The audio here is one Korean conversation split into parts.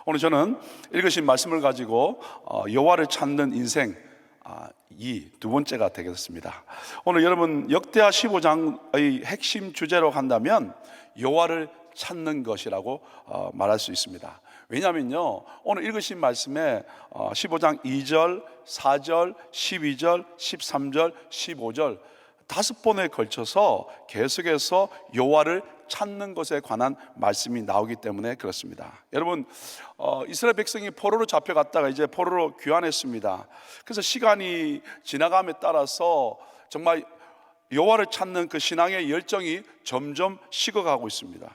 오늘 저는 읽으신 말씀을 가지고 여호와를 찾는 인생 이 두 번째가 되겠습니다. 오늘 여러분 역대하 15장의 핵심 주제로 한다면 여호와를 찾는 것이라고 말할 수 있습니다. 왜냐하면요, 오늘 읽으신 말씀에 15장 2절, 4절, 12절, 13절, 15절 5번에 걸쳐서 계속해서 여호와를 찾는 것에 관한 말씀이 나오기 때문에 그렇습니다. 여러분, 이스라엘 백성이 포로로 잡혀갔다가 이제 포로로 귀환했습니다. 그래서 시간이 지나감에 따라서 정말 여호와를 찾는 그 신앙의 열정이 점점 식어가고 있습니다.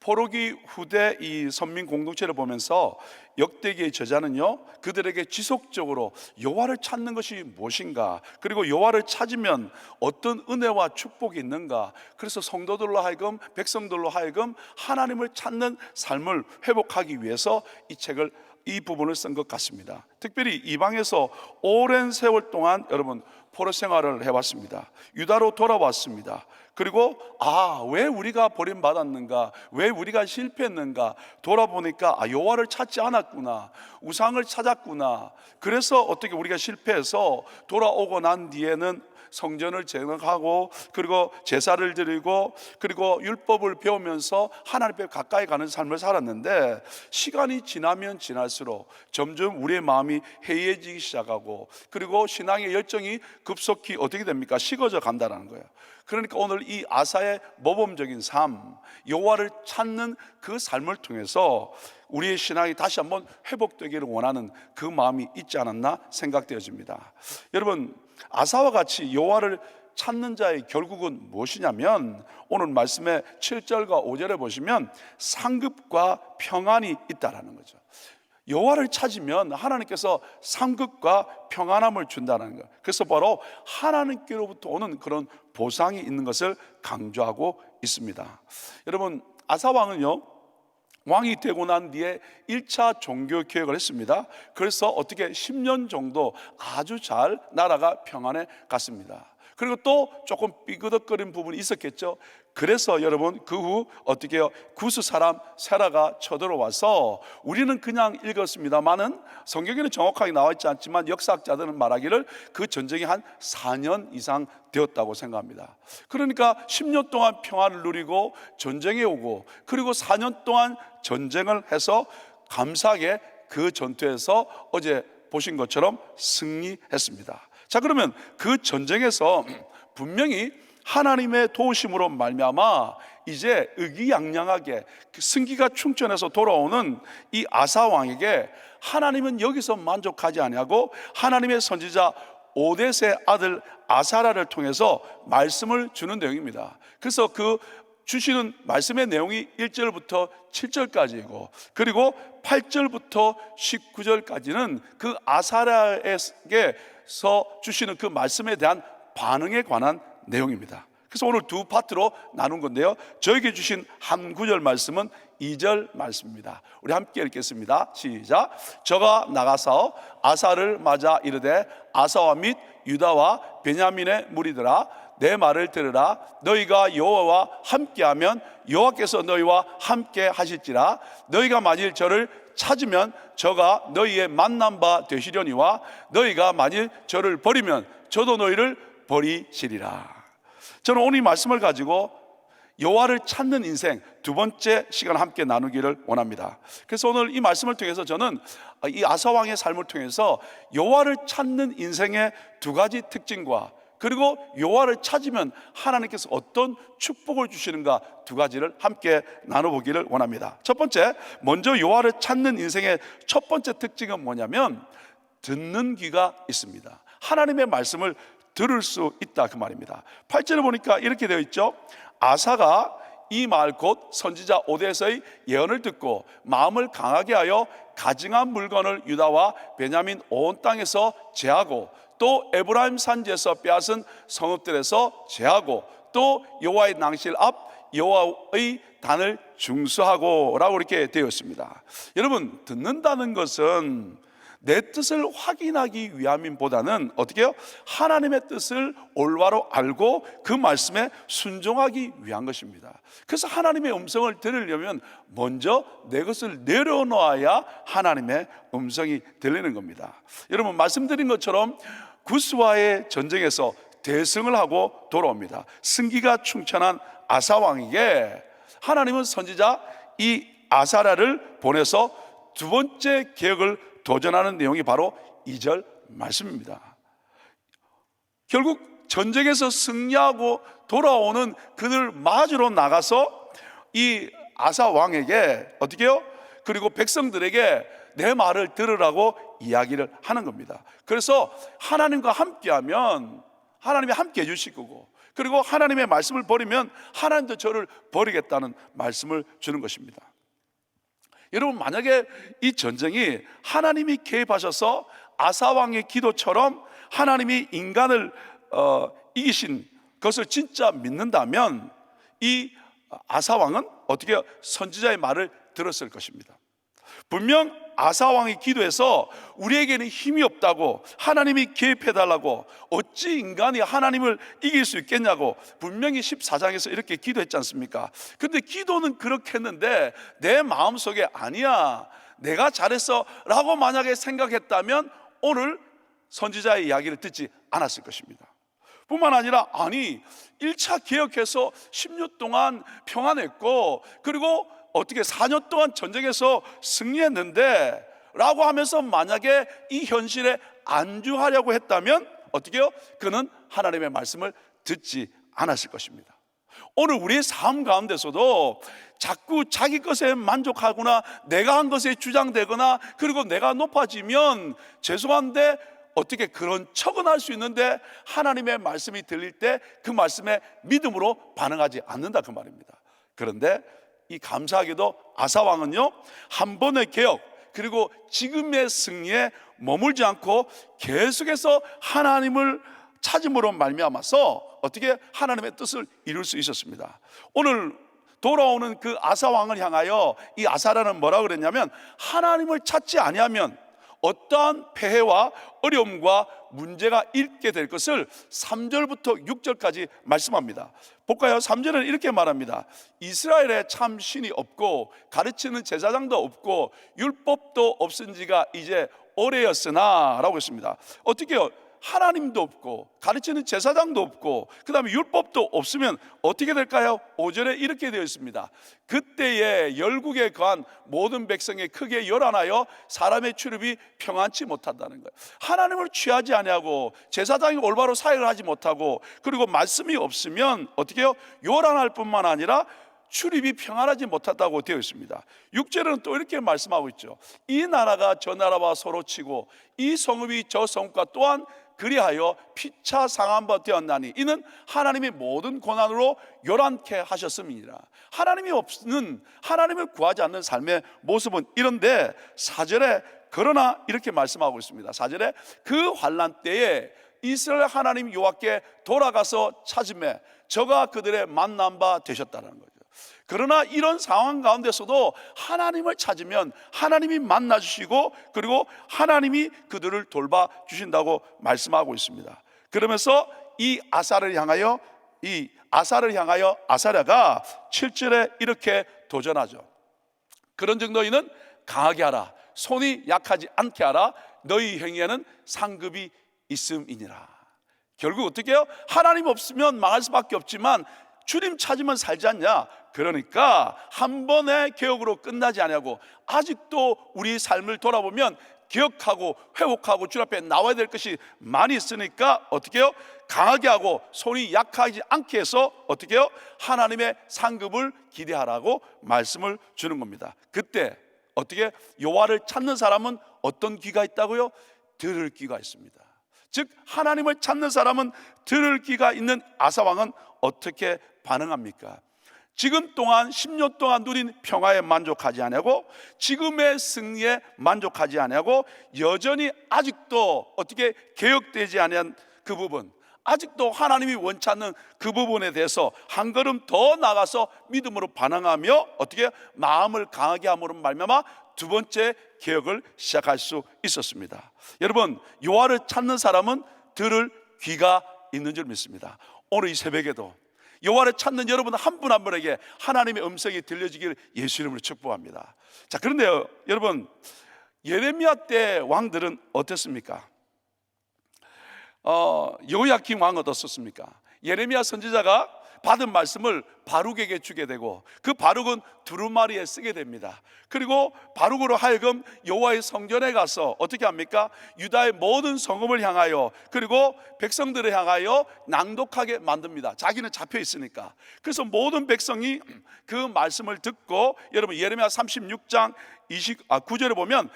포로기 후대 이 선민 공동체를 보면서 역대기의 저자는요, 그들에게 지속적으로 여호와를 찾는 것이 무엇인가, 그리고 여호와를 찾으면 어떤 은혜와 축복이 있는가, 그래서 성도들로 하여금, 백성들로 하여금 하나님을 찾는 삶을 회복하기 위해서 이 부분을 쓴 것 같습니다. 특별히 이방에서 오랜 세월 동안 여러분 포로 생활을 해왔습니다. 유다로 돌아왔습니다. 그리고 왜 우리가 버림받았는가, 왜 우리가 실패했는가 돌아보니까 여호와를 찾지 않았구나, 우상을 찾았구나. 그래서 어떻게 우리가 실패해서 돌아오고 난 뒤에는 성전을 재건하고, 그리고 제사를 드리고, 그리고 율법을 배우면서 하나님 앞에 가까이 가는 삶을 살았는데, 시간이 지나면 지날수록 점점 우리의 마음이 해이해지기 시작하고, 그리고 신앙의 열정이 급속히 어떻게 됩니까? 식어져 간다는 거예요. 그러니까 오늘 이 아사의 모범적인 삶, 여호와를 찾는 그 삶을 통해서 우리의 신앙이 다시 한번 회복되기를 원하는 그 마음이 있지 않았나 생각되어집니다. 여러분, 아사와 같이 여호와를 찾는 자의 결국은 무엇이냐면, 오늘 말씀의 7절과 5절에 보시면 상급과 평안이 있다라는 거죠. 여호와를 찾으면 하나님께서 상급과 평안함을 준다는 거예요. 그래서 바로 하나님께로부터 오는 그런 보상이 있는 것을 강조하고 있습니다. 여러분, 아사 왕은요, 왕이 되고 난 뒤에 1차 종교 개혁을 했습니다. 그래서 어떻게 10년 정도 아주 잘 나라가 평안해 갔습니다. 그리고 또 조금 삐그덕거린 부분이 있었겠죠. 그래서 여러분 그 후 어떻게 해요? 구스 사람 세라가 쳐들어와서, 우리는 그냥 읽었습니다만은 성경에는 정확하게 나와 있지 않지만 역사학자들은 말하기를 그 전쟁이 한 4년 이상 되었다고 생각합니다. 그러니까 10년 동안 평화를 누리고 전쟁에 오고, 그리고 4년 동안 전쟁을 해서 감사하게 그 전투에서 어제 보신 것처럼 승리했습니다. 자, 그러면 그 전쟁에서 분명히 하나님의 도우심으로 말미암아 이제 의기양양하게 승기가 충천해서 돌아오는 이 아사 왕에게 하나님은 여기서 만족하지 아니하고 하나님의 선지자 오뎃의 아들 아사랴를 통해서 말씀을 주는 내용입니다. 그래서 그 주시는 말씀의 내용이 1절부터 7절까지이고, 그리고 8절부터 19절까지는 그 아사랴에게서 주시는 그 말씀에 대한 반응에 관한 내용입니다. 그래서 오늘 두 파트로 나눈 건데요, 저에게 주신 한 구절 말씀은 2절 말씀입니다. 우리 함께 읽겠습니다. 시작. 저가 나가서 아사를 맞아 이르되, 아사와 및 유다와 베냐민의 무리들아, 내 말을 들으라. 너희가 여호와와 함께하면 여호와께서 너희와 함께 하실지라. 너희가 만일 저를 찾으면 저가 너희의 만난 바 되시려니와, 너희가 만일 저를 버리면 저도 너희를 버리시리라. 저는 오늘 이 말씀을 가지고 여호와를 찾는 인생 두 번째 시간 함께 나누기를 원합니다. 그래서 오늘 이 말씀을 통해서 저는 이 아사 왕의 삶을 통해서 여호와를 찾는 인생의 두 가지 특징과, 그리고 여호와를 찾으면 하나님께서 어떤 축복을 주시는가 두 가지를 함께 나눠보기를 원합니다. 첫 번째, 먼저 여호와를 찾는 인생의 첫 번째 특징은 뭐냐면, 듣는 귀가 있습니다. 하나님의 말씀을 들을 수 있다, 그 말입니다. 8절에 보니까 이렇게 되어 있죠. 아사가 이 말 곧 선지자 오뎃의 예언을 듣고 마음을 강하게 하여 가증한 물건을 유다와 베냐민 온 땅에서 제하고, 또 에브라임 산지에서 빼앗은 성읍들에서 제하고, 또 여호와의 낭실 앞 여호와의 단을 중수하고 라고 이렇게 되어 있습니다. 여러분, 듣는다는 것은 내 뜻을 확인하기 위함보다는 어떻게 해요? 하나님의 뜻을 올바로 알고 그 말씀에 순종하기 위한 것입니다. 그래서 하나님의 음성을 들으려면 먼저 내 것을 내려놓아야 하나님의 음성이 들리는 겁니다. 여러분, 말씀드린 것처럼 구스와의 전쟁에서 대승을 하고 돌아옵니다. 승기가 충천한 아사 왕에게 하나님은 선지자 이 아사랴를 보내서 두 번째 계획을 도전하는 내용이 바로 2절 말씀입니다. 결국 전쟁에서 승리하고 돌아오는 그들 맞으러 나가서 이 아사 왕에게 어떻게 해요? 그리고 백성들에게 내 말을 들으라고 이야기를 하는 겁니다. 그래서 하나님과 함께하면 하나님이 함께 해주실 거고, 그리고 하나님의 말씀을 버리면 하나님도 저를 버리겠다는 말씀을 주는 것입니다. 여러분, 만약에 이 전쟁이 하나님이 개입하셔서 아사 왕의 기도처럼 하나님이 인간을 이기신 것을 진짜 믿는다면 이 아사 왕은 어떻게 선지자의 말을 들었을 것입니다. 분명 아사 왕이 기도해서 우리에게는 힘이 없다고, 하나님이 개입해달라고, 어찌 인간이 하나님을 이길 수 있겠냐고 분명히 14장에서 이렇게 기도했지 않습니까? 근데 기도는 그렇게 했는데 내 마음속에 아니야, 내가 잘했어 라고 만약에 생각했다면 오늘 선지자의 이야기를 듣지 않았을 것입니다. 뿐만 아니라, 아니 1차 개혁해서 10년 동안 평안했고, 그리고 어떻게 4년 동안 전쟁에서 승리했는데 라고 하면서 만약에 이 현실에 안주하려고 했다면 어떻게 해요? 그는 하나님의 말씀을 듣지 않았을 것입니다. 오늘 우리의 삶 가운데서도 자꾸 자기 것에 만족하거나 내가 한 것에 주장되거나, 그리고 내가 높아지면 죄송한데 어떻게 그런 척은 할 수 있는데 하나님의 말씀이 들릴 때 그 말씀에 믿음으로 반응하지 않는다, 그 말입니다. 그런데 이 감사하게도 아사 왕은요, 한 번의 개혁 그리고 지금의 승리에 머물지 않고 계속해서 하나님을 찾음으로 말미암아서 어떻게 하나님의 뜻을 이룰 수 있었습니다. 오늘 돌아오는 그 아사 왕을 향하여 이 아사랴는 뭐라고 그랬냐면, 하나님을 찾지 아니하면 어떠한 폐해와 어려움과 문제가 있게 될 것을 3절부터 6절까지 말씀합니다. 볼까요? 3절은 이렇게 말합니다. 이스라엘에 참 신이 없고 가르치는 제사장도 없고 율법도 없은 지가 이제 오래였으나 라고 했습니다. 어떻게 해요? 하나님도 없고 가르치는 제사장도 없고 그 다음에 율법도 없으면 어떻게 될까요? 5절에 이렇게 되어 있습니다. 그때에 열국에 거한 모든 백성에 크게 요란하여 사람의 출입이 평안치 못한다는 거예요. 하나님을 취하지 아니하고 제사장이 올바로 사역을 하지 못하고 그리고 말씀이 없으면 어떻게 해요? 요란할 뿐만 아니라 출입이 평안하지 못하다고 되어 있습니다. 6절은 또 이렇게 말씀하고 있죠. 이 나라가 저 나라와 서로 치고 이 성읍이 저 성읍과 또한 그리하여 피차 상한 바 되었나니 이는 하나님의 모든 고난으로 요란케 하셨음이니라. 하나님이 없는, 하나님을 구하지 않는 삶의 모습은 이런데 4절에 그러나 이렇게 말씀하고 있습니다. 4절에 그 환난 때에 이스라엘 하나님 여호와께 돌아가서 찾음에 저가 그들의 만난 바 되셨다는 거죠. 그러나 이런 상황 가운데서도 하나님을 찾으면 하나님이 만나주시고 그리고 하나님이 그들을 돌봐주신다고 말씀하고 있습니다. 그러면서 이 아사를 향하여 아사랴가 7절에 이렇게 도전하죠. 그런즉 너희는 강하게 하라, 손이 약하지 않게 하라, 너희 행위에는 상급이 있음이니라. 결국 어떻게 해요? 하나님 없으면 망할 수밖에 없지만 주님 찾으면 살지 않냐? 그러니까 한 번의 개혁으로 끝나지 아니하고 아직도 우리 삶을 돌아보면 기억하고 회복하고 주 앞에 나와야 될 것이 많이 있으니까 어떻게 해요? 강하게 하고 손이 약하지 않게 해서 어떻게 해요? 하나님의 상급을 기대하라고 말씀을 주는 겁니다. 그때 어떻게 여호와를 찾는 사람은 어떤 귀가 있다고요? 들을 귀가 있습니다. 즉 하나님을 찾는 사람은 들을 귀가 있는 아사왕은 어떻게 반응합니까? 지금 동안 10년 동안 누린 평화에 만족하지 아니하고 지금의 승리에 만족하지 아니하고 여전히 아직도 어떻게 개혁되지 아니한 그 부분, 아직도 하나님이 원치 않는 그 부분에 대해서 한 걸음 더 나가서 믿음으로 반응하며 어떻게 마음을 강하게 함으로 말미암아 두 번째 개혁을 시작할 수 있었습니다. 여러분, 여호와를 찾는 사람은 들을 귀가 있는 줄 믿습니다. 오늘 이 새벽에도 여호와를 찾는 여러분 한 분 한 분에게 하나님의 음성이 들려지길 예수 이름으로 축복합니다. 자, 그런데요, 여러분, 예레미야 때 왕들은 어땠습니까? 여호야김 왕은 어떻습니까? 예레미야 선지자가 받은 말씀을 바룩에게 주게 되고 그 바룩은 두루마리에 쓰게 됩니다. 그리고 바룩으로 하여금 여호와의 성전에 가서 어떻게 합니까? 유다의 모든 성읍을 향하여 그리고 백성들을 향하여 낭독하게 만듭니다. 자기는 잡혀 있으니까. 그래서 모든 백성이 그 말씀을 듣고, 여러분 예레미야 36장 9절에 보면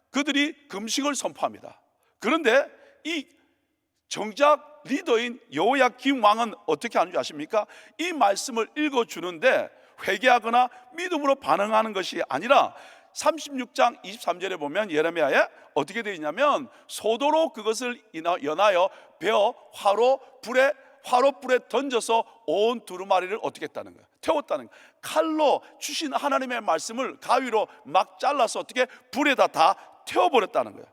그들이 금식을 선포합니다. 그런데 이 정작 리더인 여호야김 왕은 어떻게 하는 줄 아십니까? 이 말씀을 읽어주는데 회개하거나 믿음으로 반응하는 것이 아니라 36장 23절에 보면 예레미야에 어떻게 되어 있냐면 소도로 그것을 연하여 베어 화로불에 던져서 온 두루마리를 어떻게 했다는 거예요? 태웠다는 거예요. 칼로 주신 하나님의 말씀을 가위로 막 잘라서 어떻게 불에다 다 태워버렸다는 거예요.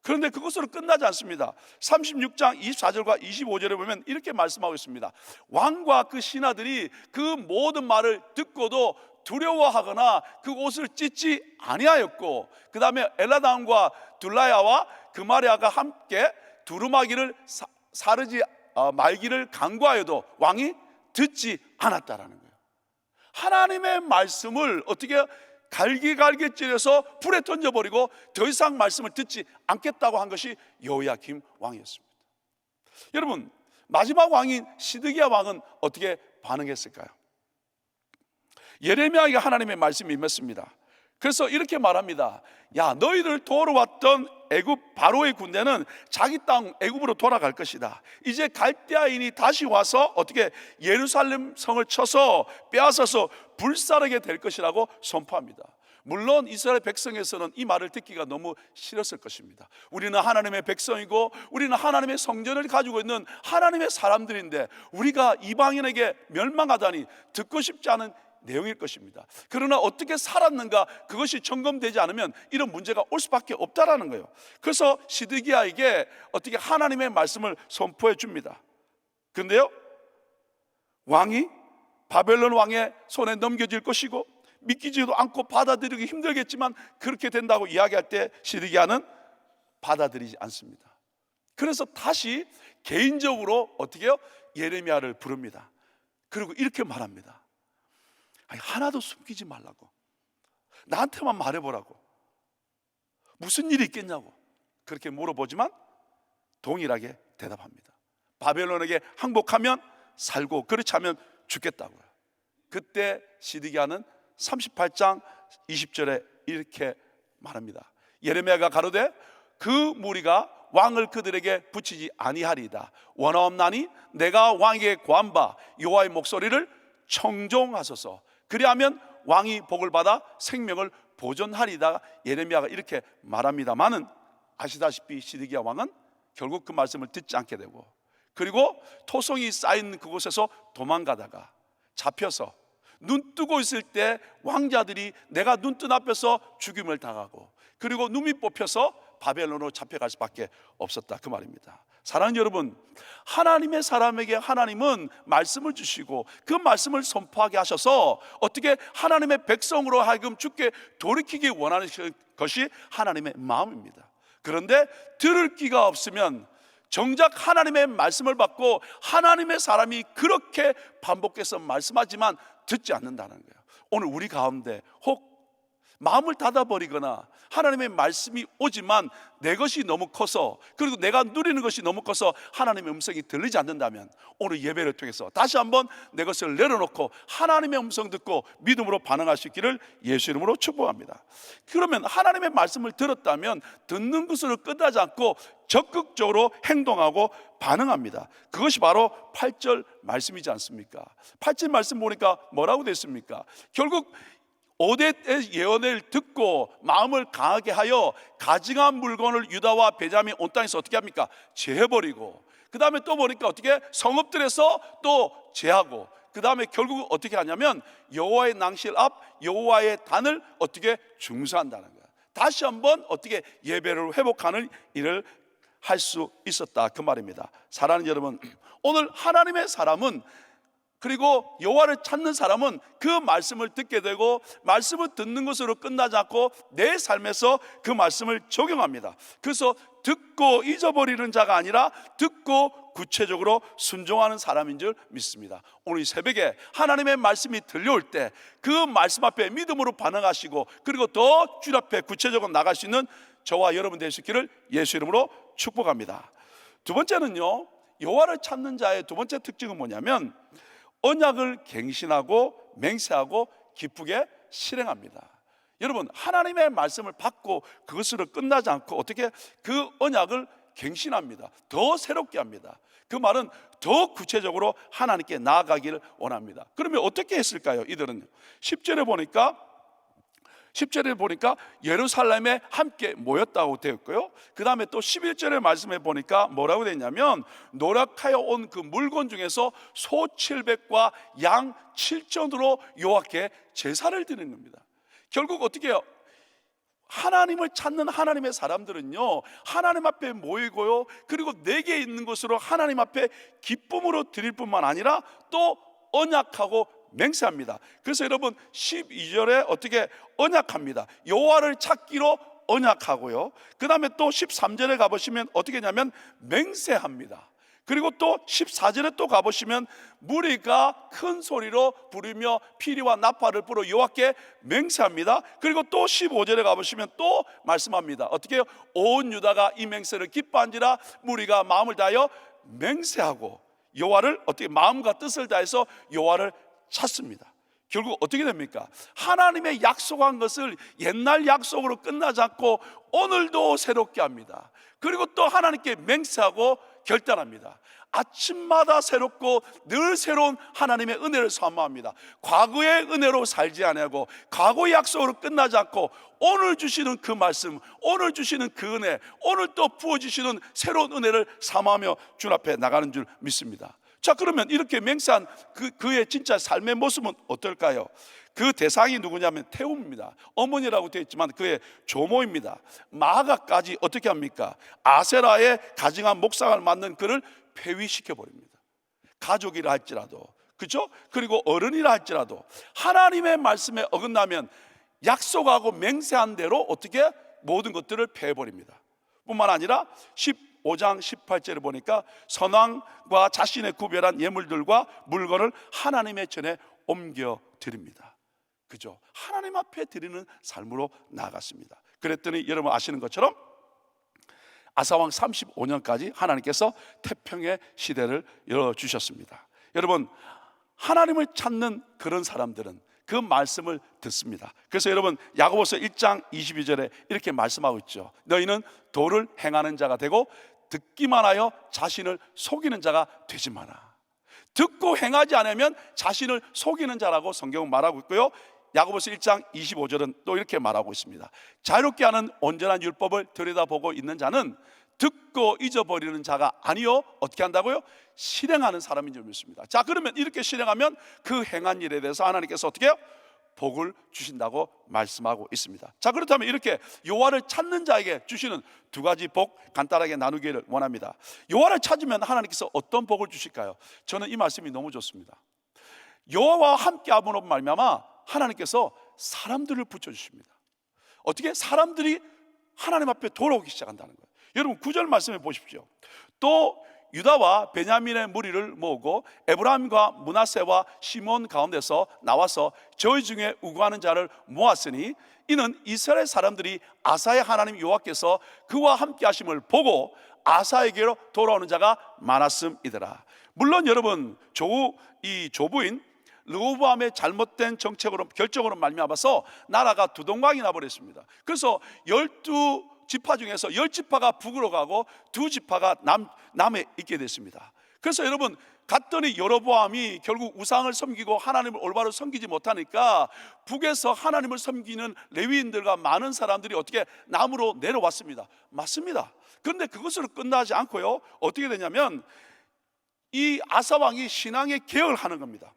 그런데 그것으로 끝나지 않습니다. 36장 24절과 25절에 보면 이렇게 말씀하고 있습니다. 왕과 그 신하들이 그 모든 말을 듣고도 두려워하거나 그 옷을 찢지 아니하였고, 그 다음에 엘라담과 둘라야와 그마리아가 함께 두루마기를 사르지 말기를 강구하여도 왕이 듣지 않았다라는 거예요. 하나님의 말씀을 어떻게 갈기갈기 찔러서 불에 던져버리고 더 이상 말씀을 듣지 않겠다고 한 것이 여호야김 왕이었습니다. 여러분, 마지막 왕인 시드기야 왕은 어떻게 반응했을까요? 예레미야에게 하나님의 말씀이 임했습니다. 그래서 이렇게 말합니다. 야, 너희들 도우러 왔던 애굽 바로의 군대는 자기 땅 애굽으로 돌아갈 것이다. 이제 갈대아인이 다시 와서 어떻게 예루살렘 성을 쳐서 빼앗아서 불사르게 될 것이라고 선포합니다. 물론 이스라엘 백성에서는 이 말을 듣기가 너무 싫었을 것입니다. 우리는 하나님의 백성이고 우리는 하나님의 성전을 가지고 있는 하나님의 사람들인데 우리가 이방인에게 멸망하다니 듣고 싶지 않은 내용일 것입니다. 그러나 어떻게 살았는가, 그것이 점검되지 않으면 이런 문제가 올 수밖에 없다라는 거예요. 그래서 시드기야에게 어떻게 하나님의 말씀을 선포해 줍니다. 그런데요, 왕이 바벨론 왕의 손에 넘겨질 것이고 믿기지도 않고 받아들이기 힘들겠지만 그렇게 된다고 이야기할 때 시드기야는 받아들이지 않습니다. 그래서 다시 개인적으로 어떻게 해요? 예레미야를 부릅니다. 그리고 이렇게 말합니다. 아니, 하나도 숨기지 말라고, 나한테만 말해보라고, 무슨 일이 있겠냐고 그렇게 물어보지만 동일하게 대답합니다. 바벨론에게 항복하면 살고 그렇지 않으면 죽겠다고요. 그때 시드기야는 38장 20절에 이렇게 말합니다. 예레미야가 가로되 그 무리가 왕을 그들에게 붙이지 아니하리이다. 원하옵나니 내가 왕에게 고한 바 여호와의 목소리를 청종하소서. 그리하면 왕이 복을 받아 생명을 보존하리다. 예레미야가 이렇게 말합니다마는 아시다시피 시드기야 왕은 결국 그 말씀을 듣지 않게 되고, 그리고 토성이 쌓인 그곳에서 도망가다가 잡혀서 눈 뜨고 있을 때 왕자들이 내가 눈뜬 앞에서 죽임을 당하고, 그리고 눈이 뽑혀서 바벨론으로 잡혀갈 수밖에 없었다, 그 말입니다. 사랑하는 여러분, 하나님의 사람에게 하나님은 말씀을 주시고 그 말씀을 선포하게 하셔서 어떻게 하나님의 백성으로 하여금 주께 돌이키기 원하는 것이 하나님의 마음입니다. 그런데 들을 귀가 없으면 정작 하나님의 말씀을 받고 하나님의 사람이 그렇게 반복해서 말씀하지만 듣지 않는다는 거예요. 오늘 우리 가운데 혹 마음을 닫아버리거나 하나님의 말씀이 오지만 내 것이 너무 커서, 그리고 내가 누리는 것이 너무 커서 하나님의 음성이 들리지 않는다면 오늘 예배를 통해서 다시 한번 내 것을 내려놓고 하나님의 음성 듣고 믿음으로 반응할 수 있기를 예수 이름으로 축복합니다. 그러면 하나님의 말씀을 들었다면 듣는 것으로 끝나지 않고 적극적으로 행동하고 반응합니다. 그것이 바로 8절 말씀이지 않습니까? 8절 말씀 보니까 뭐라고 되어 있습니까? 결국 오뎃의 예언을 듣고 마음을 강하게 하여 가증한 물건을 유다와 베냐민 온 땅에서 어떻게 합니까? 제해버리고, 그 다음에 또 보니까 어떻게 성읍들에서 또 제하고, 그 다음에 결국 어떻게 하냐면 여호와의 낭실 앞 여호와의 단을 어떻게 중수한다는 거야. 다시 한번 어떻게 예배를 회복하는 일을 할 수 있었다, 그 말입니다. 사랑하는 여러분, 오늘 하나님의 사람은, 그리고 여호와를 찾는 사람은 그 말씀을 듣게 되고 말씀을 듣는 것으로 끝나지 않고 내 삶에서 그 말씀을 적용합니다. 그래서 듣고 잊어버리는 자가 아니라 듣고 구체적으로 순종하는 사람인 줄 믿습니다. 오늘 이 새벽에 하나님의 말씀이 들려올 때 그 말씀 앞에 믿음으로 반응하시고, 그리고 더 주 앞에 구체적으로 나갈 수 있는 저와 여러분 될 수 있기를 예수 이름으로 축복합니다. 두 번째는요, 여호와를 찾는 자의 두 번째 특징은 뭐냐면 언약을 갱신하고 맹세하고 기쁘게 실행합니다. 여러분, 하나님의 말씀을 받고 그것으로 끝나지 않고 어떻게 그 언약을 갱신합니다. 더 새롭게 합니다. 그 말은 더 구체적으로 하나님께 나아가기를 원합니다. 그러면 어떻게 했을까요? 이들은 10절에 보니까 예루살렘에 함께 모였다고 되어 있고요. 그 다음에 또 11절의 말씀에 보니까 뭐라고 되어 있냐면 노력하여 온 그 물건 중에서 소 700과 양 7전으로 여호와께 제사를 드리는 겁니다. 결국 어떻게 해요? 하나님을 찾는 하나님의 사람들은요, 하나님 앞에 모이고요, 그리고 내게 있는 것으로 하나님 앞에 기쁨으로 드릴 뿐만 아니라 또 언약하고 맹세합니다. 그래서 여러분 12절에 어떻게 언약합니다. 여호와를 찾기로 언약하고요, 그 다음에 또 13절에 가보시면 어떻게 하냐면 맹세합니다. 그리고 또 14절에 또 가보시면 무리가 큰 소리로 부르며 피리와 나팔을 불어 여호와께 맹세합니다. 그리고 또 15절에 가보시면 또 말씀합니다. 어떻게 해요? 온 유다가 이 맹세를 기뻐한지라 무리가 마음을 다하여 맹세하고 여호와를 어떻게 마음과 뜻을 다해서 여호와를 찾습니다. 결국 어떻게 됩니까? 하나님의 약속한 것을 옛날 약속으로 끝나지 않고 오늘도 새롭게 합니다. 그리고 또 하나님께 맹세하고 결단합니다. 아침마다 새롭고 늘 새로운 하나님의 은혜를 사모합니다. 과거의 은혜로 살지 아니하고 과거의 약속으로 끝나지 않고 오늘 주시는 그 말씀, 오늘 주시는 그 은혜, 오늘 또 부어주시는 새로운 은혜를 사모하며 주 앞에 나가는 줄 믿습니다. 자, 그러면 이렇게 맹세한 그의 진짜 삶의 모습은 어떨까요? 그 대상이 누구냐면 태움입니다. 어머니라고 되어 있지만 그의 조모입니다. 마아가까지 어떻게 합니까? 아세라의 가증한 목상을 맞는 그를 폐위시켜 버립니다. 가족이라 할지라도, 그렇죠? 그리고 어른이라 할지라도 하나님의 말씀에 어긋나면 약속하고 맹세한 대로 어떻게 모든 것들을 폐해버립니다. 뿐만 아니라 15장 18절에 보니까 선왕과 자신의 구별한 예물들과 물건을 하나님의 전에 옮겨 드립니다. 그죠? 하나님 앞에 드리는 삶으로 나아갔습니다. 그랬더니 여러분 아시는 것처럼 아사왕 35년까지 하나님께서 태평의 시대를 열어주셨습니다. 여러분, 하나님을 찾는 그런 사람들은 그 말씀을 듣습니다. 그래서 여러분 야고보서 1장 22절에 이렇게 말씀하고 있죠. 너희는 도를 행하는 자가 되고 듣기만 하여 자신을 속이는 자가 되지 마라. 듣고 행하지 않으면 자신을 속이는 자라고 성경은 말하고 있고요, 야고보서 1장 25절은 또 이렇게 말하고 있습니다. 자유롭게 하는 온전한 율법을 들여다보고 있는 자는 듣고 잊어버리는 자가 아니요 어떻게 한다고요? 실행하는 사람인 줄 믿습니다. 자, 그러면 이렇게 실행하면 그 행한 일에 대해서 하나님께서 어떻게 해요? 복을 주신다고 말씀하고 있습니다. 자, 그렇다면 이렇게 여호와를 찾는 자에게 주시는 두 가지 복 간단하게 나누기를 원합니다. 여호와를 찾으면 하나님께서 어떤 복을 주실까요? 저는 이 말씀이 너무 좋습니다. 여호와와 함께함으로 말미암아 하나님께서 사람들을 붙여주십니다. 어떻게? 사람들이 하나님 앞에 돌아오기 시작한다는 거예요. 여러분 9절 말씀해 보십시오. 또 유다와 베냐민의 무리를 모으고 에브라임과 므낫세와 시몬 가운데서 나와서 저희 중에 우고하는 자를 모았으니 이는 이스라엘 사람들이 아사의 하나님 여호와께서 그와 함께 하심을 보고 아사에게로 돌아오는 자가 많았음이더라. 물론 여러분 이 조부인 르호보암의 잘못된 정책으로 결정으로 말미암아서 나라가 두동강이 나버렸습니다. 그래서 12지파 중에서 10지파가 북으로 가고 2지파가 남에 있게 됐습니다. 그래서 여러분 갔더니 여로보암이 결국 우상을 섬기고 하나님을 올바로 섬기지 못하니까 북에서 하나님을 섬기는 레위인들과 많은 사람들이 어떻게 남으로 내려왔습니다. 맞습니다. 그런데 그것으로 끝나지 않고요, 어떻게 되냐면 이 아사 왕이 신앙의 개혁을 하는 겁니다.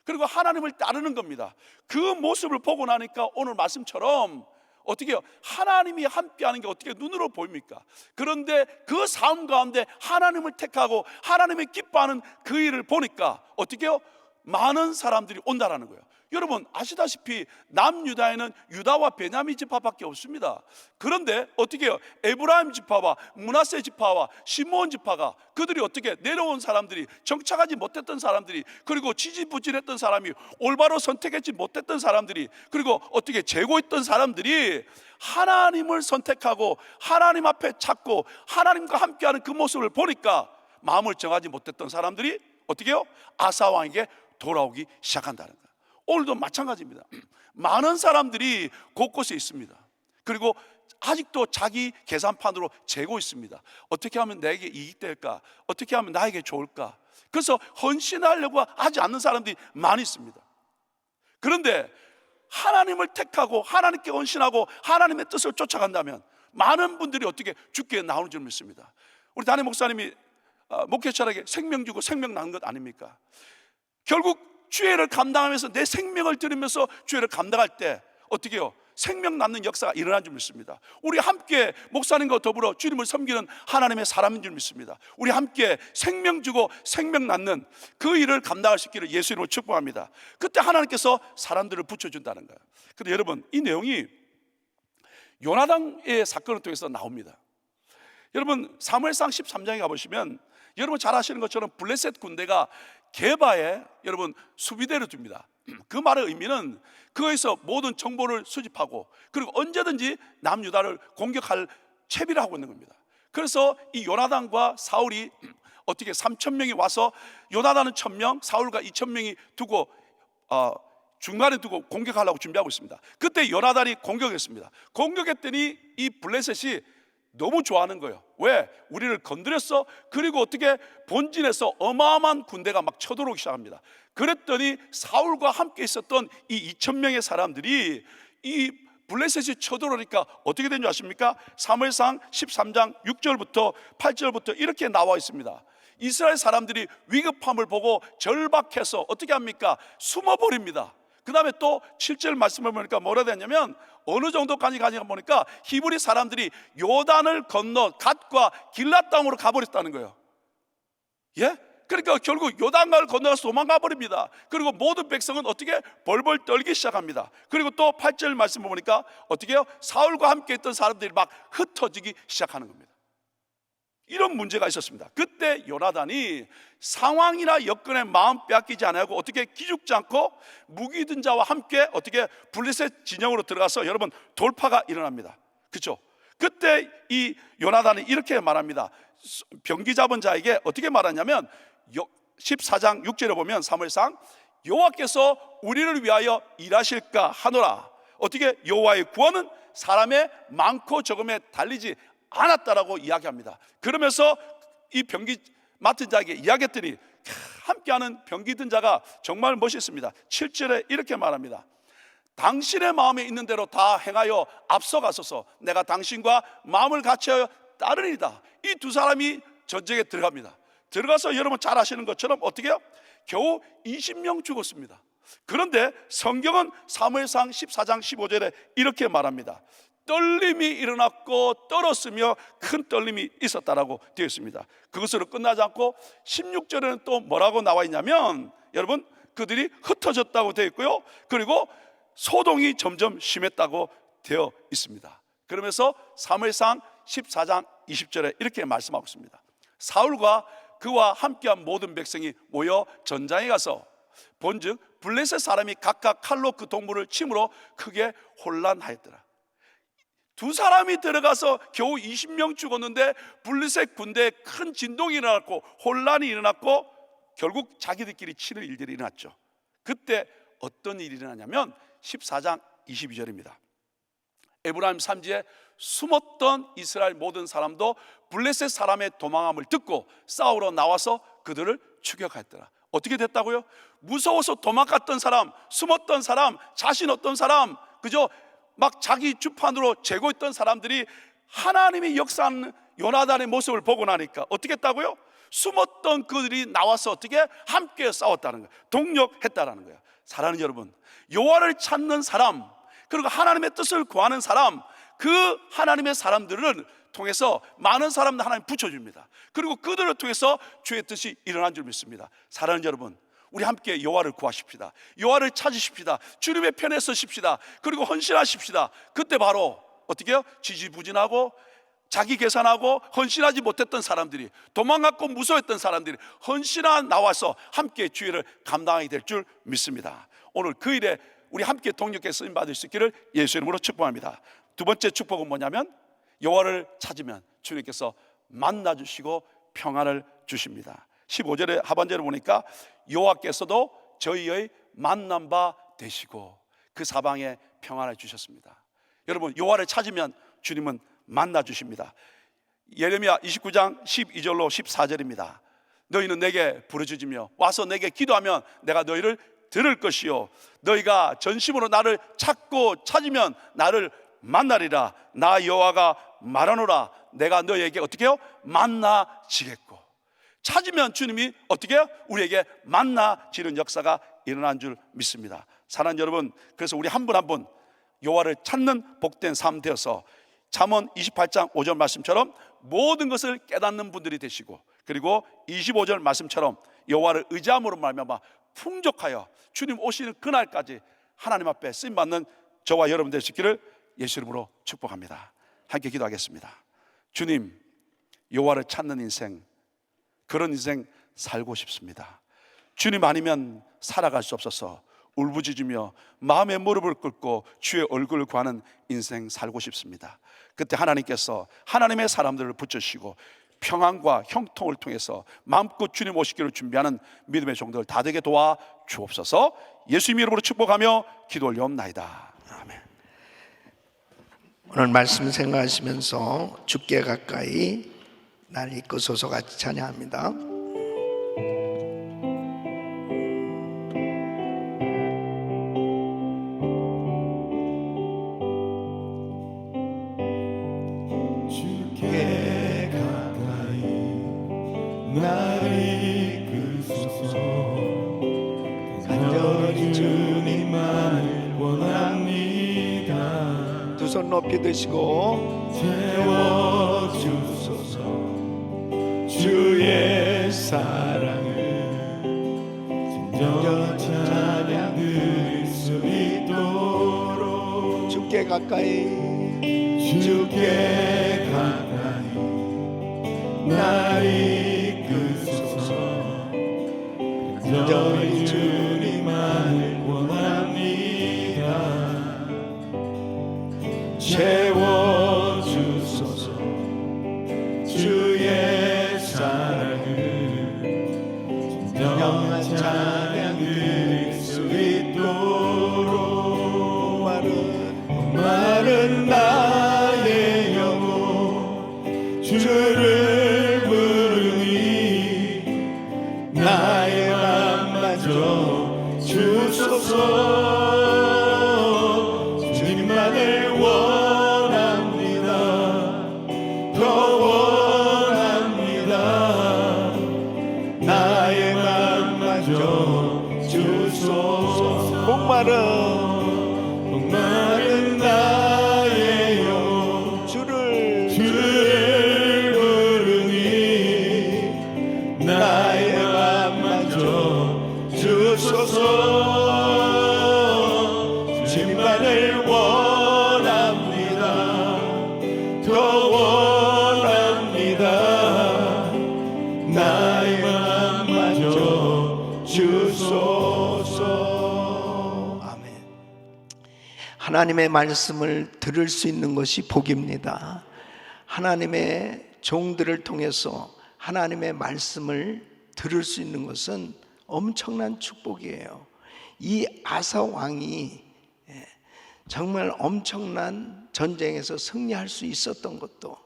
그리고 하나님을 따르는 겁니다. 그 모습을 보고 나니까 오늘 말씀처럼 어떻게 해요? 하나님이 함께하는 게 어떻게 눈으로 보입니까? 그런데 그 삶 가운데 하나님을 택하고 하나님이 기뻐하는 그 일을 보니까 어떻게 해요? 많은 사람들이 온다라는 거예요. 여러분 아시다시피 남유다에는 유다와 베냐민 지파밖에 없습니다. 그런데 어떻게 해요? 에브라임 지파와 므낫세 지파와 시므온 지파가 그들이 어떻게 내려온 사람들이, 정착하지 못했던 사람들이, 그리고 지지부진했던 사람이, 올바로 선택하지 못했던 사람들이, 그리고 어떻게 재고 있던 사람들이 하나님을 선택하고 하나님 앞에 찾고 하나님과 함께하는 그 모습을 보니까 마음을 정하지 못했던 사람들이 어떻게 해요? 아사 왕에게 돌아오기 시작한다는 거예요. 오늘도 마찬가지입니다. 많은 사람들이 곳곳에 있습니다. 그리고 아직도 자기 계산판으로 재고 있습니다. 어떻게 하면 나에게 이익 될까? 어떻게 하면 나에게 좋을까? 그래서 헌신하려고 하지 않는 사람들이 많이 있습니다. 그런데 하나님을 택하고 하나님께 헌신하고 하나님의 뜻을 쫓아간다면 많은 분들이 어떻게 죽게 나오는 줄 믿습니다. 우리 담임 목사님이 목회자에게 생명 주고 생명 낳는 것 아닙니까? 결국 주애를 감당하면서 내 생명을 드리면서 주애를 감당할 때 어떻게 해요? 생명 낳는 역사가 일어난 줄 믿습니다. 우리 함께 목사님과 더불어 주님을 섬기는 하나님의 사람인 줄 믿습니다. 우리 함께 생명 주고 생명 낳는 그 일을 감당할 수 있기를 예수 이름으로 축복합니다. 그때 하나님께서 사람들을 붙여준다는 거예요. 그런데 여러분 이 내용이 요나단의 사건을 통해서 나옵니다. 여러분 사무엘상 13장에 가보시면 여러분 잘 아시는 것처럼 블레셋 군대가 게바에 여러분 수비대를 둡니다. 그 말의 의미는 그거에서 모든 정보를 수집하고 그리고 언제든지 남유다를 공격할 채비를 하고 있는 겁니다. 그래서 이 요나단과 사울이 어떻게 3,000명이 와서 요나단은 1,000명, 사울과 2,000명이 두고 중간에 두고 공격하려고 준비하고 있습니다. 그때 요나단이 공격했습니다. 공격했더니 이 블레셋이 너무 좋아하는 거예요. 왜? 우리를 건드렸어? 그리고 어떻게 본진에서 어마어마한 군대가 막 쳐들어오기 시작합니다. 그랬더니 사울과 함께 있었던 이 2,000명의 사람들이 이 블레셋이 쳐들어오니까 어떻게 된 줄 아십니까? 사무엘상 13장 6절부터 8절부터 이렇게 나와 있습니다. 이스라엘 사람들이 위급함을 보고 절박해서 어떻게 합니까? 숨어버립니다. 그 다음에 또 7절 말씀을 보니까 뭐라 되냐면 어느 정도까지 가냐 보니까 히브리 사람들이 요단을 건너 갓과 길랏 땅으로 가버렸다는 거예요. 예? 그러니까 결국 요단강을 건너가서 도망가 버립니다. 그리고 모든 백성은 어떻게 벌벌 떨기 시작합니다. 그리고 또 8절 말씀을 보니까 어떻게 해요? 사울과 함께 있던 사람들이 막 흩어지기 시작하는 겁니다. 이런 문제가 있었습니다. 그때 요나단이 상황이나 여건에 마음 빼앗기지 않고 어떻게 기죽지 않고 무기 든 자와 함께 어떻게 블레셋 진영으로 들어가서 여러분 돌파가 일어납니다. 그렇죠? 그때 이 요나단이 이렇게 말합니다. 병기 잡은 자에게 어떻게 말하냐면 14장 6절에 보면 사무엘상 여호와께서 우리를 위하여 일하실까 하노라. 어떻게 여호와의 구원은 사람의 많고 적음에 달리지 않았다라고 이야기합니다. 그러면서 이 병기 맡은 자에게 이야기했더니 함께하는 병기 든 자가 정말 멋있습니다. 7절에 이렇게 말합니다. 당신의 마음에 있는 대로 다 행하여 앞서가소서. 내가 당신과 마음을 같이하여 따르리이다. 이 두 사람이 전쟁에 들어갑니다. 들어가서 여러분 잘 아시는 것처럼 어떻게 해요? 겨우 20명 죽었습니다. 그런데 성경은 사무엘상 14장 15절에 이렇게 말합니다. 떨림이 일어났고 떨었으며 큰 떨림이 있었다라고 되어 있습니다. 그것으로 끝나지 않고 16절에는 또 뭐라고 나와 있냐면 여러분 그들이 흩어졌다고 되어 있고요. 그리고 소동이 점점 심했다고 되어 있습니다. 그러면서 사무엘상 14장 20절에 이렇게 말씀하고 있습니다. 사울과 그와 함께한 모든 백성이 모여 전장에 가서 본즉 블레셋 사람이 각각 칼로 그 동물을 침으로 크게 혼란하였더라. 두 사람이 들어가서 겨우 20명 죽었는데 블레셋 군대에 큰 진동이 일어났고 혼란이 일어났고 결국 자기들끼리 치는 일들이 일어났죠. 그때 어떤 일이 일어나냐면 14장 22절입니다. 에브라임 산지에 숨었던 이스라엘 모든 사람도 블레셋 사람의 도망함을 듣고 싸우러 나와서 그들을 추격하였더라. 어떻게 됐다고요? 무서워서 도망갔던 사람, 숨었던 사람, 자신 없던 사람, 그저 막 자기 주판으로 재고 있던 사람들이 하나님이 역사하는 요나단의 모습을 보고 나니까 어떻게 했다고요? 숨었던 그들이 나와서 어떻게 함께 싸웠다는 거예요. 동력했다라는 거예요. 사랑하는 여러분, 여호와를 찾는 사람, 그리고 하나님의 뜻을 구하는 사람, 그 하나님의 사람들을 통해서 많은 사람들 하나님 붙여줍니다. 그리고 그들을 통해서 주의 뜻이 일어난 줄 믿습니다. 사랑하는 여러분, 우리 함께 여호와를 구하십시다. 여호와를 찾으십시다. 주님의 편에 서십시다. 그리고 헌신하십시다. 그때 바로 어떻게 해요? 지지부진하고 자기 계산하고 헌신하지 못했던 사람들이, 도망갔고 무서워했던 사람들이 헌신하 나와서 함께 주의를 감당하게 될 줄 믿습니다. 오늘 그 일에 우리 함께 동력해 쓰임 받을 수 있기를 예수 이름으로 축복합니다. 두 번째 축복은 뭐냐면, 여호와를 찾으면 주님께서 만나주시고 평안을 주십니다. 15절의 하반절을 보니까 여호와께서도 저희의 만난 바 되시고 그 사방에 평안을 주셨습니다. 여러분, 여호와를 찾으면 주님은 만나 주십니다. 예레미야 29장 12절로 14절입니다. 너희는 내게 부르짖으며 와서 내게 기도하면 내가 너희를 들을 것이요, 너희가 전심으로 나를 찾고 찾으면 나를 만나리라. 나 여호와가 말하노라. 내가 너희에게 어떻게 해요? 만나지겠고. 찾으면 주님이 어떻게 해요? 우리에게 만나지는 역사가 일어난 줄 믿습니다. 사랑하는 여러분, 그래서 우리 한 분 한 분 여호와를 찾는 복된 삶 되어서 잠언 28장 5절 말씀처럼 모든 것을 깨닫는 분들이 되시고, 그리고 25절 말씀처럼 여호와를 의지함으로 말미암아 풍족하여 주님 오시는 그날까지 하나님 앞에 쓰임받는 저와 여러분 되시기를 예수 이름으로 축복합니다. 함께 기도하겠습니다. 주님, 여호와를 찾는 인생, 그런 인생 살고 싶습니다. 주님 아니면 살아갈 수 없어서 울부짖으며 마음의 무릎을 꿇고 주의 얼굴을 구하는 인생 살고 싶습니다. 그때 하나님께서 하나님의 사람들을 붙여주시고 평안과 형통을 통해서 마음껏 주님 오시기를 준비하는 믿음의 종들 다 되게 도와 주옵소서. 예수님 이름으로 축복하며 기도 올려옵나이다. 아멘. 오늘 말씀 생각하시면서 주께 가까이 날 이끄소서 같이 찬양합니다. 주께 가까이 날 이끄소서. 간절히 주님만을 원합니다. 두 손 높이 드시고 채워주소서. 주의 사랑을 진정한 찬양 드릴 수 있도록 주께 가까이 주께 가까이 날 이끄소서. 간절히 주님만을 원합니다. 채워주소서. 주의 사랑을 진정한 찬양 드릴 수 있도록 마른 나의 영혼 주를 부르니 나의 맘마저 주소서. 주님만을 원합니다. 더 원합니다. 나의 맘마저 주소서. 목마른 나의 영혼 주를 부르니 나의 맘마저 주소서. 주님만을 원합니다. 더 원합니다. 나의 맘마저 주소서. 아멘. 하나님의 말씀을 들을 수 있는 것이 복입니다. 하나님의 종들을 통해서 하나님의 말씀을 들을 수 있는 것은 엄청난 축복이에요. 이 아사 왕이 정말 엄청난 전쟁에서 승리할 수 있었던 것도,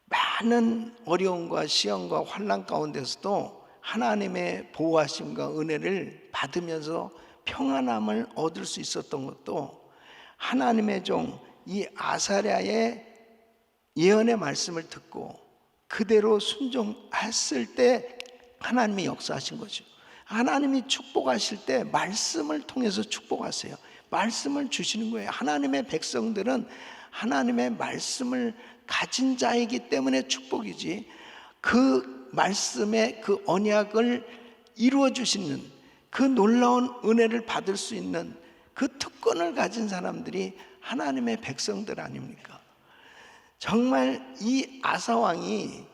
많은 어려움과 시험과 환난 가운데서도 하나님의 보호하심과 은혜를 받으면서 평안함을 얻을 수 있었던 것도, 하나님의 종 이 아사랴의 예언의 말씀을 듣고 그대로 순종했을 때 하나님이 역사하신 거죠. 하나님이 축복하실 때 말씀을 통해서 축복하세요. 말씀을 주시는 거예요. 하나님의 백성들은 하나님의 말씀을 가진 자이기 때문에 축복이지, 그 말씀의 그 언약을 이루어 주시는, 그 놀라운 은혜를 받을 수 있는 그 특권을 가진 사람들이 하나님의 백성들 아닙니까? 정말 이 아사 왕이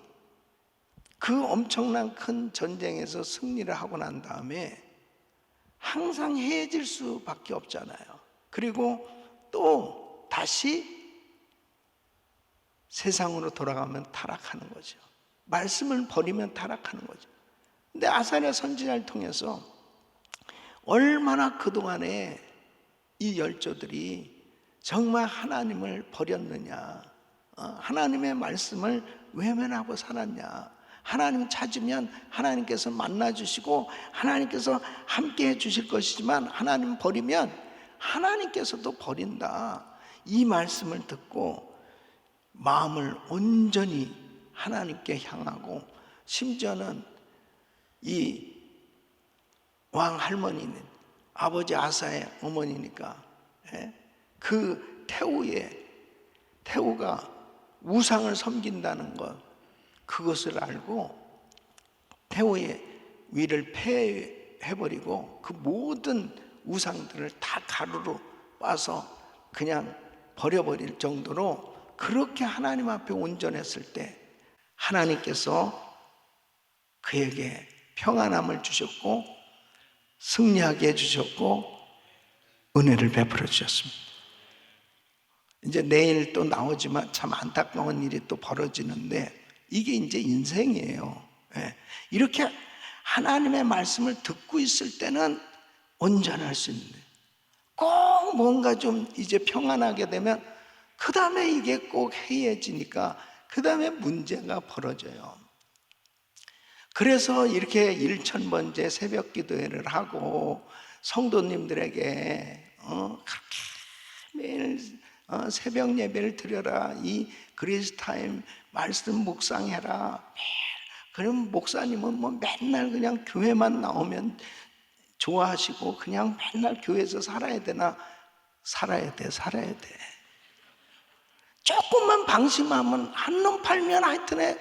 그 엄청난 큰 전쟁에서 승리를 하고 난 다음에 항상 해질 수밖에 없잖아요. 그리고 또 다시 세상으로 돌아가면 타락하는 거죠. 말씀을 버리면 타락하는 거죠. 근데 아사랴 선지자를 통해서 얼마나 그동안에 이 열조들이 정말 하나님을 버렸느냐, 하나님의 말씀을 외면하고 살았냐. 하나님 찾으면 하나님께서 만나주시고 하나님께서 함께 해주실 것이지만 하나님 버리면 하나님께서도 버린다. 이 말씀을 듣고 마음을 온전히 하나님께 향하고, 심지어는 이 왕 할머니는 아버지 아사의 어머니니까 그 태우가 우상을 섬긴다는 것, 그것을 알고 태우의 위를 폐해버리고 그 모든 우상들을 다 가루로 빻아서 그냥 버려버릴 정도로 그렇게 하나님 앞에 온전했을 때 하나님께서 그에게 평안함을 주셨고 승리하게 해주셨고 은혜를 베풀어 주셨습니다. 이제 내일 또 나오지만 참 안타까운 일이 또 벌어지는데 이게 이제 인생이에요. 이렇게 하나님의 말씀을 듣고 있을 때는 온전할 수 있는데 꼭 뭔가 좀 이제 평안하게 되면 그 다음에 이게 꼭 해이해지니까 그 다음에 문제가 벌어져요. 그래서 이렇게 1000번째 새벽 기도회를 하고 성도님들에게 그렇게 매일 새벽 예배를 드려라, 이 그리스타임 말씀 묵상해라. 그럼 목사님은 뭐 맨날 그냥 교회만 나오면 좋아하시고 그냥 맨날 교회에서 살아야 되나? 살아야 돼. 조금만 방심하면 한눈 팔면 하여튼에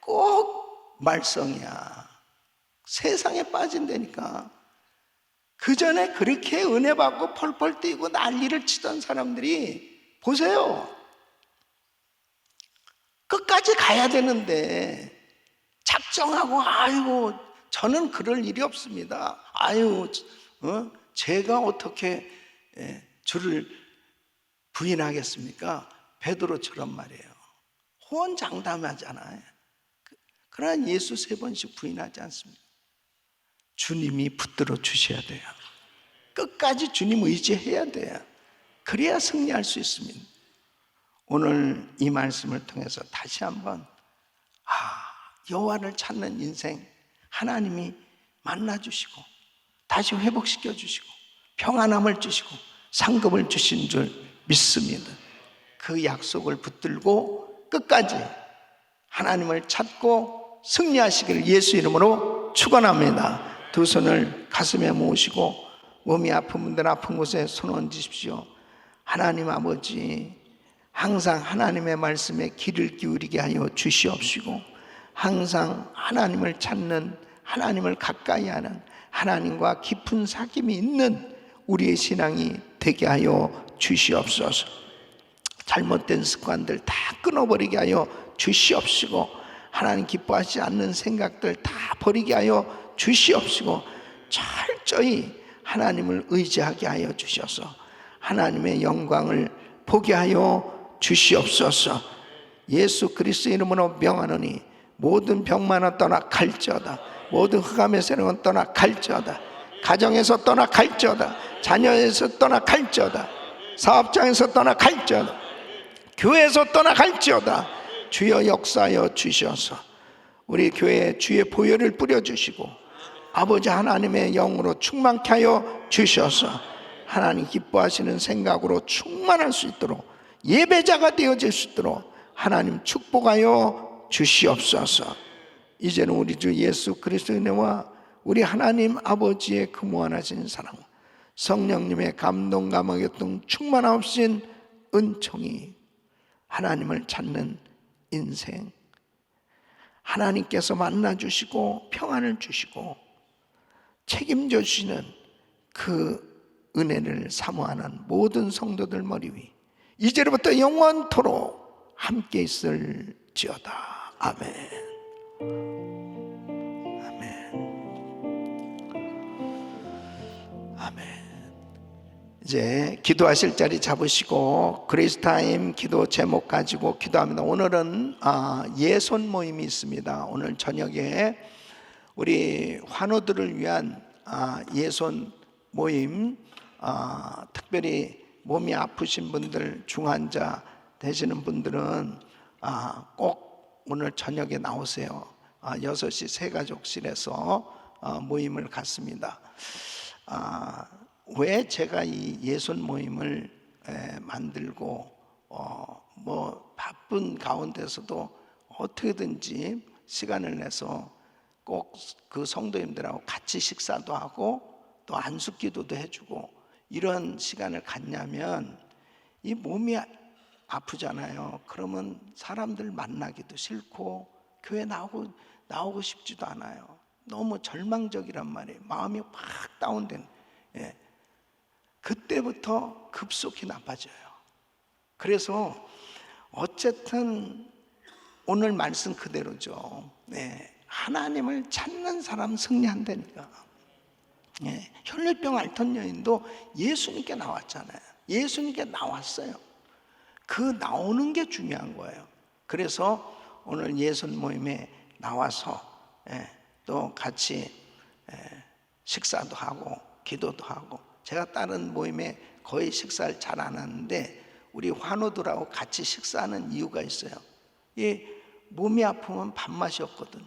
꼭 말썽이야. 세상에 빠진다니까. 그 전에 그렇게 은혜 받고 펄펄 뛰고 난리를 치던 사람들이 보세요. 끝까지 가야 되는데 작정하고 아이고 저는 그럴 일이 없습니다. 아유 제가 어떻게 주를 부인하겠습니까? 베드로처럼 말이에요. 호언장담하잖아요. 그러나 예수 3번씩 부인하지 않습니다. 주님이 붙들어 주셔야 돼요. 끝까지 주님 의지해야 돼요. 그래야 승리할 수 있습니다. 오늘 이 말씀을 통해서 다시 한번 여호와를 찾는 인생 하나님이 만나주시고 다시 회복시켜 주시고 평안함을 주시고 상급을 주신 줄 믿습니다. 그 약속을 붙들고 끝까지 하나님을 찾고 승리하시기를 예수 이름으로 축원합니다. 두 손을 가슴에 모으시고 몸이 아픈 분들 아픈 곳에 손 얹으십시오. 하나님 아버지, 항상 하나님의 말씀에 귀를 기울이게 하여 주시옵시고 항상 하나님을 찾는, 하나님을 가까이 하는, 하나님과 깊은 사귐이 있는 우리의 신앙이 되게 하여 주시옵소서. 잘못된 습관들 다 끊어버리게 하여 주시옵시고 하나님 기뻐하지 않는 생각들 다 버리게 하여 주시옵시고 철저히 하나님을 의지하게 하여 주셔서 하나님의 영광을 보게 하여 주시옵소서. 예수 그리스도 이름으로 명하노니 모든 병만은 떠나 갈지어다. 모든 흑암의 세력은 떠나 갈지어다. 가정에서 떠나 갈지어다. 자녀에서 떠나 갈지어다. 사업장에서 떠나 갈지어다. 교회에서 떠나 갈지어다. 주여 역사하여 주셔서 우리 교회에 주의 보혈을 뿌려주시고 아버지 하나님의 영으로 충만케 하여 주셔서 하나님 기뻐하시는 생각으로 충만할 수 있도록 예배자가 되어질 수 있도록 하나님 축복하여 주시옵소서. 이제는 우리 주 예수 그리스도의 은혜와 우리 하나님 아버지의 그 무한하신 사랑, 성령님의 감동 감화 교통 충만하신 은총이, 하나님을 찾는 인생, 하나님께서 만나주시고 평안을 주시고 책임져 주시는 그 은혜를 사모하는 모든 성도들 머리 위 이제로부터 영원토록 함께 있을지어다. 아멘. 아멘. 이제 기도하실 자리 잡으시고 그리스타임 기도 제목 가지고 기도합니다. 오늘은 예손 모임이 있습니다. 오늘 저녁에 우리 환우들을 위한 예손 모임, 특별히 몸이 아프신 분들, 중환자 되시는 분들은 꼭 오늘 저녁에 나오세요. 6시 새가족실에서 모임을 갖습니다. 왜 제가 이 예손 모임을 만들고 뭐 바쁜 가운데서도 어떻게든지 시간을 내서 꼭 그 성도님들하고 같이 식사도 하고 또 안수기도도 해주고 이런 시간을 갖냐면, 이 몸이 아프잖아요. 그러면 사람들 만나기도 싫고 교회 나오고 싶지도 않아요. 너무 절망적이란 말이에요. 마음이 확 다운된. 그때부터 급속히 나빠져요. 그래서 어쨌든 오늘 말씀 그대로죠. 하나님을 찾는 사람 승리한다니까. 혈류병 앓던 여인도 예수님께 나왔잖아요. 예수님께 나왔어요. 그 나오는 게 중요한 거예요. 그래서 오늘 예손 모임에 나와서 또 같이 식사도 하고 기도도 하고, 제가 다른 모임에 거의 식사를 잘 안 하는데 우리 환우들하고 같이 식사하는 이유가 있어요. 이 몸이 아프면 밥맛이 없거든.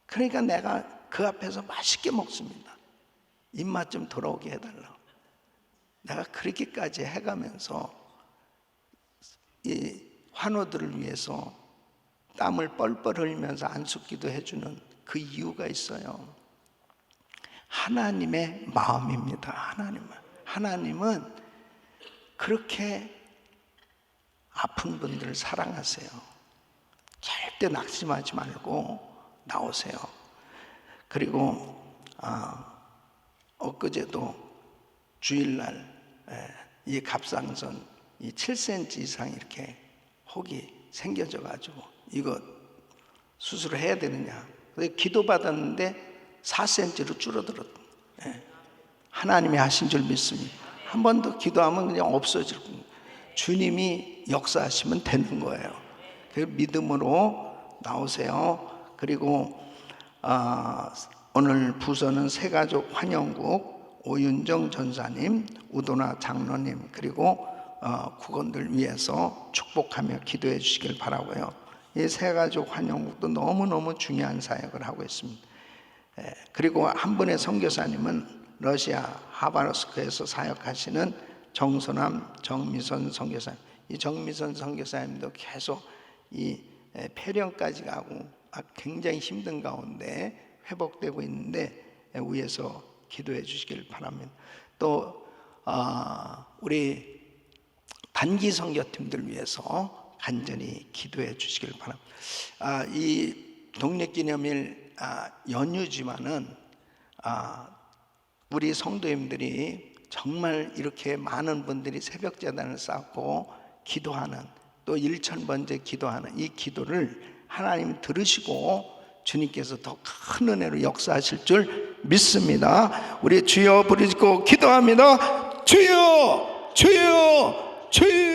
그러니까 내가 그 앞에서 맛있게 먹습니다. 입맛 좀 돌아오게 해달라고. 내가 그렇게까지 해가면서 이 환우들을 위해서 땀을 뻘뻘 흘리면서 안수기도 해주는 그 이유가 있어요. 하나님의 마음입니다. 하나님은 그렇게 아픈 분들을 사랑하세요. 절대 낙심하지 말고 나오세요. 그리고 엊그제도 주일날 이 갑상선 이 7cm 이상 이렇게 혹이 생겨져 가지고 이거 수술을 해야 되느냐, 그래서 기도받았는데 4cm로 줄어들었다. 하나님이 하신 줄 믿습니다. 한 번 더 기도하면 그냥 없어질 겁니다. 주님이 역사하시면 되는 거예요. 그 믿음으로 나오세요. 그리고 오늘 부서는 새가족 환영국 오윤정 전사님, 우도나 장로님, 그리고 국원들 위해서 축복하며 기도해 주시길 바라고요. 이 새가족 환영국도 너무너무 중요한 사역을 하고 있습니다. 그리고 한 분의 선교사님은 러시아 하바rov스크에서 사역하시는 정선남 정미선 선교사님. 이 정미선 선교사님도 계속 이 폐렴까지 가고 굉장히 힘든 가운데 회복되고 있는데 위에서 기도해 주시길 바랍니다. 또 우리 단기 선교팀들 위해서 간절히 기도해 주시길 바랍니다. 이 독립기념일 연휴지만은 우리 성도님들이 정말 이렇게 많은 분들이 새벽제단을 쌓고 기도하는, 또 1000번째 기도하는 이 기도를 하나님 들으시고 주님께서 더 큰 은혜로 역사하실 줄 믿습니다. 우리 주여 부르짖고 기도합니다. 주여, 주여, 주여.